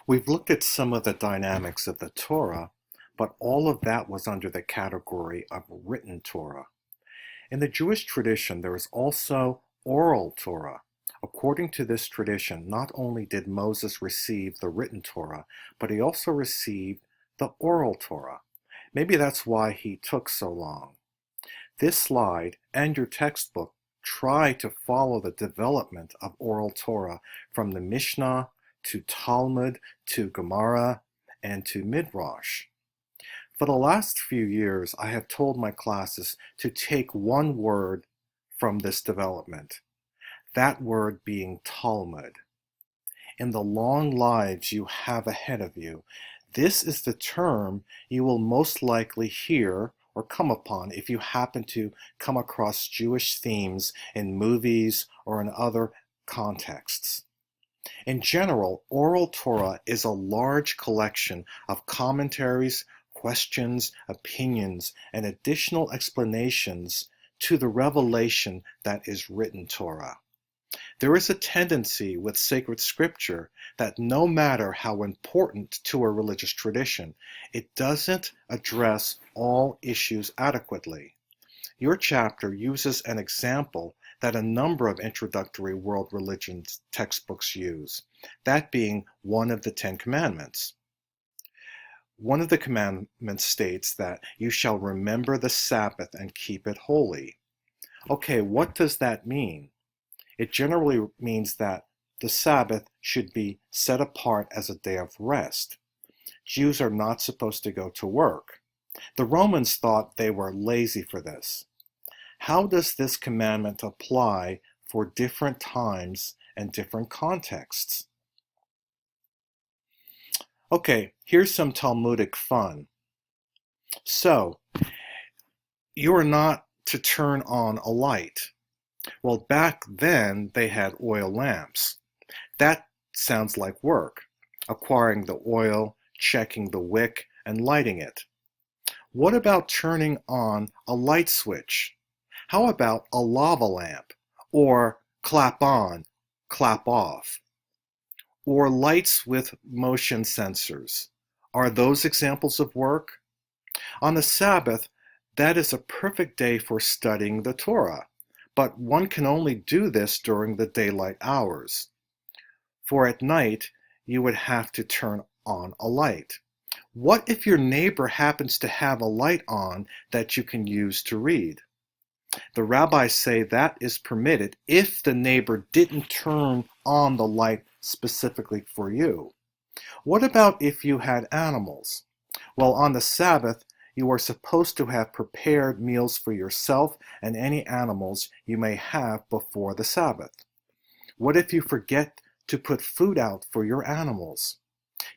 We've looked at some of the dynamics of the Torah, but all of that was under the category of written Torah. In the Jewish tradition, there is also oral Torah. According to this tradition, not only did Moses receive the written Torah, but he also received the oral Torah. Maybe that's why he took so long. This slide and your textbook try to follow the development of oral Torah from the Mishnah to Talmud to Gemara and to Midrash. For the last few years, I have told my classes to take one word from this development, that word being Talmud. In the long lives you have ahead of you, this is the term you will most likely hear or come upon if you happen to come across Jewish themes in movies or in other contexts. In general, oral Torah is a large collection of commentaries, questions, opinions, and additional explanations to the revelation that is written Torah. There is a tendency with sacred scripture that no matter how important to a religious tradition, it doesn't address all issues adequately. Your chapter uses an example that a number of introductory world religions textbooks use, that being one of the Ten Commandments. One of the commandments states that you shall remember the Sabbath and keep it holy. Okay, what does that mean? It generally means that the Sabbath should be set apart as a day of rest. Jews are not supposed to go to work. The Romans thought they were lazy for this. How does this commandment apply for different times and different contexts? Okay, here's some Talmudic fun. So, you are not to turn on a light. Well, back then they had oil lamps. That sounds like work, acquiring the oil, checking the wick, and lighting it. What about turning on a light switch? How about a lava lamp, or clap on, clap off? Or lights with motion sensors? Are those examples of work? On the Sabbath, that is a perfect day for studying the Torah. But one can only do this during the daylight hours. For at night, you would have to turn on a light. What if your neighbor happens to have a light on that you can use to read? The rabbis say that is permitted if the neighbor didn't turn on the light specifically for you. What about if you had animals? Well, on the Sabbath, you are supposed to have prepared meals for yourself and any animals you may have before the Sabbath. What if you forget to put food out for your animals?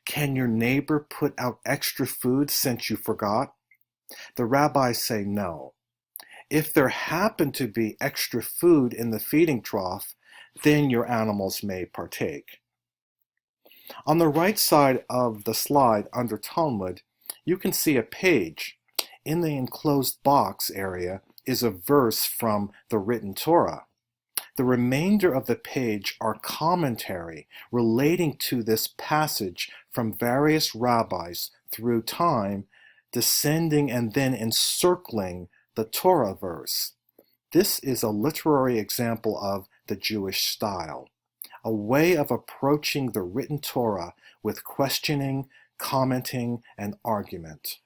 Can your neighbor put out extra food since you forgot? The rabbis say no. If there happen to be extra food in the feeding trough, then your animals may partake. On the right side of the slide under Talmud, you can see a page. In the enclosed box area is a verse from the written Torah. The remainder of the page are commentary relating to this passage from various rabbis through time, descending and then encircling the Torah verse. This is a literary example of the Jewish style, a way of approaching the written Torah with questioning, commenting, and argument.